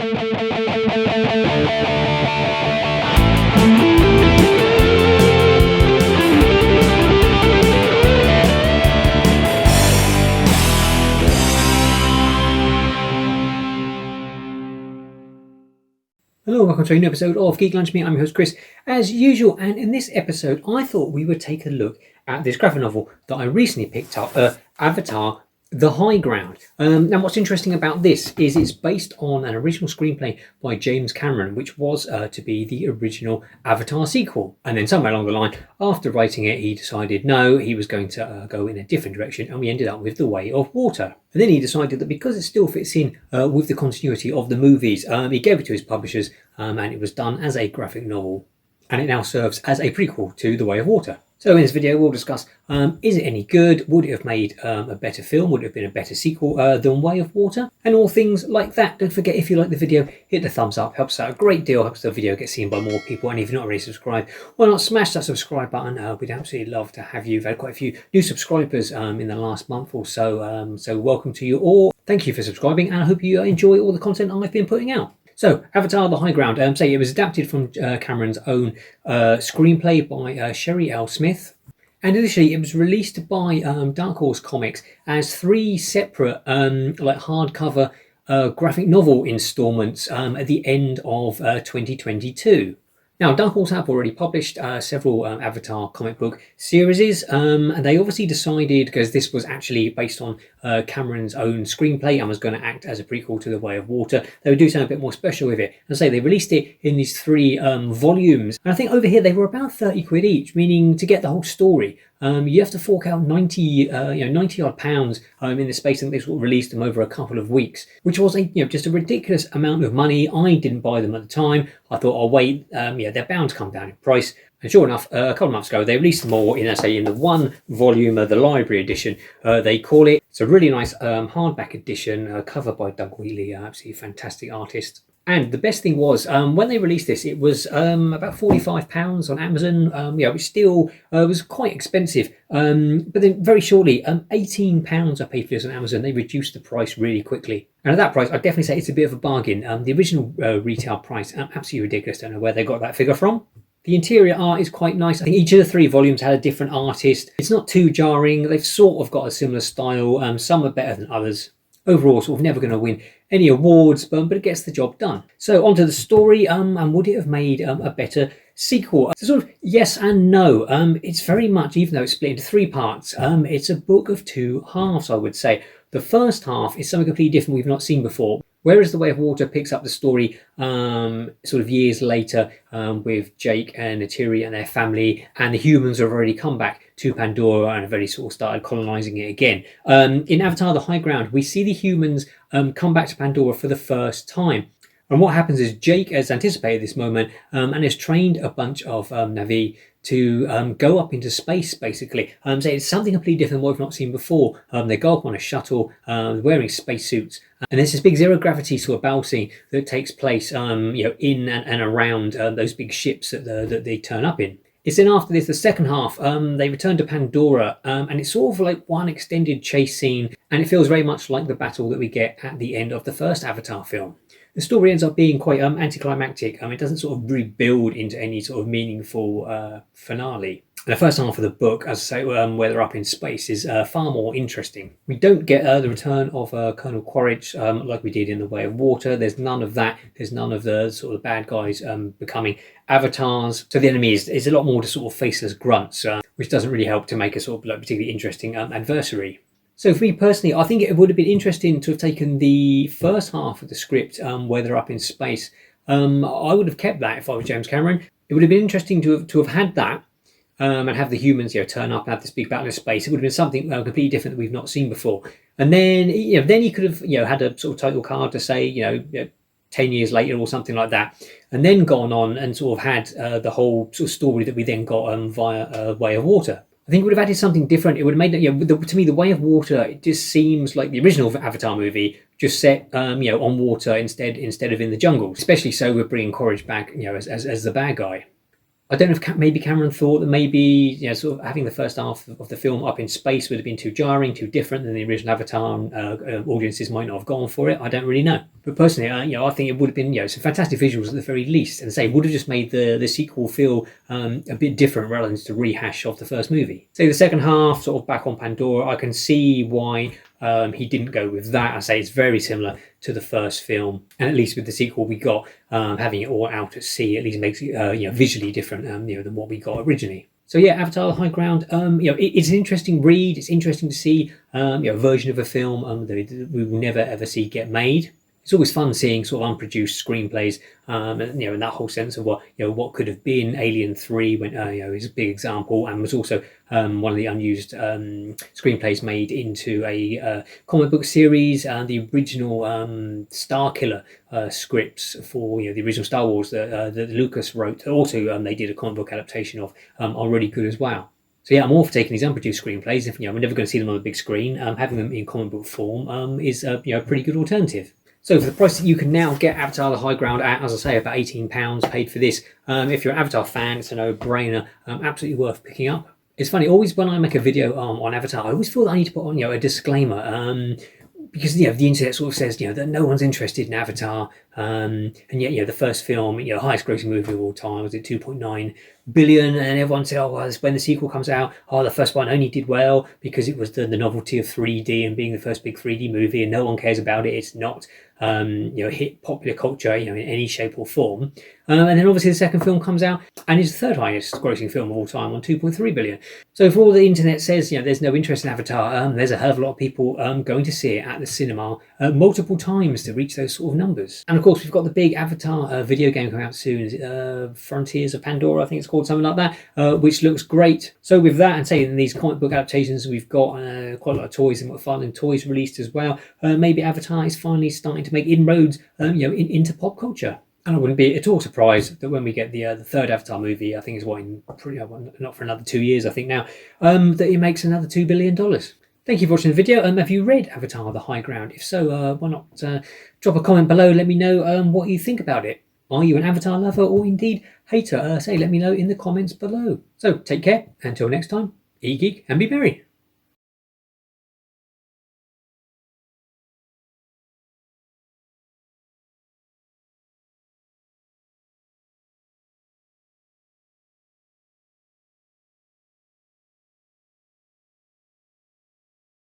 Hello, welcome to a new episode of Geek Lunch Me. I'm your host Chris, as usual, and in this episode I thought we would take a look at this graphic novel that I recently picked up, Avatar: The High Ground. Now what's interesting about this is it's based on an original screenplay by James Cameron, which was to be the original Avatar sequel. And then somewhere along the line, after writing it, he decided no, he was going to go in a different direction, and we ended up with The Way of Water. And then he decided that because it still fits in with the continuity of the movies, he gave it to his publishers, and it was done as a graphic novel. And it now serves as a prequel to The Way of Water. So in this video we'll discuss, is it any good? Would it have made a better film? Would it have been a better sequel than Way of Water? And all things like that. Don't forget, if you like the video, hit the thumbs up. Helps out a great deal. Helps the video get seen by more people. And if you're not already subscribed, why not smash that subscribe button? We'd absolutely love to have you. We've had quite a few new subscribers in the last month or so. So welcome to you all. Thank you for subscribing, and I hope you enjoy all the content I've been putting out. So, Avatar: The High Ground. It was adapted from Cameron's own screenplay by Sherry L. Smith. And initially, it was released by Dark Horse Comics as 3 separate hardcover graphic novel installments at the end of 2022. Now, Dark Horse have already published several Avatar comic book series, and they obviously decided, because this was actually based on Cameron's own screenplay and was going to act as a prequel to The Way of Water, they would do something a bit more special with it. And they released it in these 3 volumes. And I think over here they were about 30 quid each, meaning to get the whole story, you have to fork out 90 odd pounds in the space, and they sort of released them over a couple of weeks, which was just a ridiculous amount of money. I didn't buy them at the time. I thought, I'll wait. They're bound to come down in price. And sure enough, a couple of months ago, they released them all in the 1 volume of the library edition, they call it. It's a really nice hardback edition, covered by Doug Wheatley, absolutely fantastic artist. And the best thing was, when they released this, it was about £45 on Amazon, which still was quite expensive. But then very shortly, £18 I paid for this on Amazon. They reduced the price really quickly. And at that price, I'd definitely say it's a bit of a bargain. The original retail price, absolutely ridiculous. Don't know where they got that figure from. The interior art is quite nice. I think each of the 3 volumes had a different artist. It's not too jarring. They've sort of got a similar style. Some are better than others. Overall, sort of never going to win any awards, but it gets the job done. So onto the story, and would it have made a better sequel? So sort of yes and no. It's very much, even though it's split into 3 parts, it's a book of 2 halves, I would say. The first half is something completely different we've not seen before. Whereas The Way of Water picks up the story sort of years later with Jake and Neytiri and their family, and the humans have already come back to Pandora and have already sort of started colonizing it again. In Avatar: The High Ground, we see the humans come back to Pandora for the first time. And what happens is Jake has anticipated this moment and has trained a bunch of Na'vi to go up into space, basically. So it's something completely different than what we've not seen before. They go up on a shuttle wearing spacesuits. And there's this big zero gravity sort of battle scene that takes place in and around those big ships that they turn up in. It's then after this, the second half, they return to Pandora, and it's sort of like one extended chase scene, and it feels very much like the battle that we get at the end of the first Avatar film. The story ends up being quite anticlimactic. It doesn't sort of really build into any sort of meaningful finale. And the first half of the book, as I say, where they're up in space, is far more interesting. We don't get the return of Colonel Quaritch like we did in The Way of Water. There's none of that. There's none of the sort of bad guys becoming avatars. So the enemy is a lot more just sort of faceless grunts, which doesn't really help to make a sort of particularly interesting adversary. So for me personally, I think it would have been interesting to have taken the first half of the script where they're up in space. I would have kept that if I was James Cameron. It would have been interesting to have had that. And have the humans, turn up and have this big battle in space. It would have been something completely different that we've not seen before. And then, then you could have, had a sort of title card to say, 10 years later or something like that, and then gone on and sort of had the whole sort of story that we then got via Way of Water. I think it would have added something different. It would have made it, to me, The Way of Water, it just seems like the original Avatar movie, just set, on water instead of in the jungle. Especially so with bringing Quaritch back, as the bad guy. I don't know if maybe Cameron thought that maybe sort of having the first half of the film up in space would have been too jarring, too different than the original Avatar. Audiences might not have gone for it. I don't really know. But personally, I think it would have been some fantastic visuals at the very least, and say would have just made the sequel feel a bit different rather than just a rehash of the first movie. Say the second half, sort of back on Pandora, I can see why he didn't go with that. I say it's very similar to the first film, and at least with the sequel we got, having it all out at sea at least makes it visually different than what we got originally. So yeah, Avatar: The High Ground. It's an interesting read. It's interesting to see a version of a film that we will never ever see get made. It's always fun seeing sort of unproduced screenplays, in that whole sense of what could have been. Alien 3 went, is a big example, and was also one of the unused screenplays made into a comic book series. The original Starkiller scripts for the original Star Wars that Lucas wrote. Also, they did a comic book adaptation of, are really good as well. So yeah, I'm all for taking these unproduced screenplays. If we're never going to see them on the big screen, having them in comic book form is a pretty good alternative. So for the price that you can now get Avatar: The High Ground at, as I say, about £18 paid for this. If you're an Avatar fan, it's a no-brainer. Absolutely worth picking up. It's funny, always when I make a video on Avatar, I always feel that I need to put on a disclaimer. Because the internet sort of says that no one's interested in Avatar, and yet the first film, highest grossing movie of all time, was at 2.9 billion, and everyone said, oh well, when the sequel comes out, the first one only did well because it was the novelty of 3D and being the first big 3D movie, and no one cares about it. It's not hit popular culture in any shape or form. And then obviously the second film comes out and is the third highest grossing film of all time on 2.3 billion. So for all the internet says there's no interest in Avatar, there's a hell of a lot of people going to see it at the cinema multiple times to reach those sort of numbers. And of course we've got the big Avatar video game coming out soon, Frontiers of Pandora, I think it's called, something like that, which looks great. So with that, and saying these comic book adaptations, we've got quite a lot of toys and McFarlane toys released as well. Maybe Avatar is finally starting to make inroads into pop culture. And I wouldn't be at all surprised that when we get the third Avatar movie, I think it's not for another 2 years, I think now, that it makes another $2 billion. Thank you for watching the video. Have you read Avatar: The High Ground? If so, why not drop a comment below, let me know what you think about it. Are you an Avatar lover or indeed hater? Let me know in the comments below. So take care, until next time, eat, geek and be merry.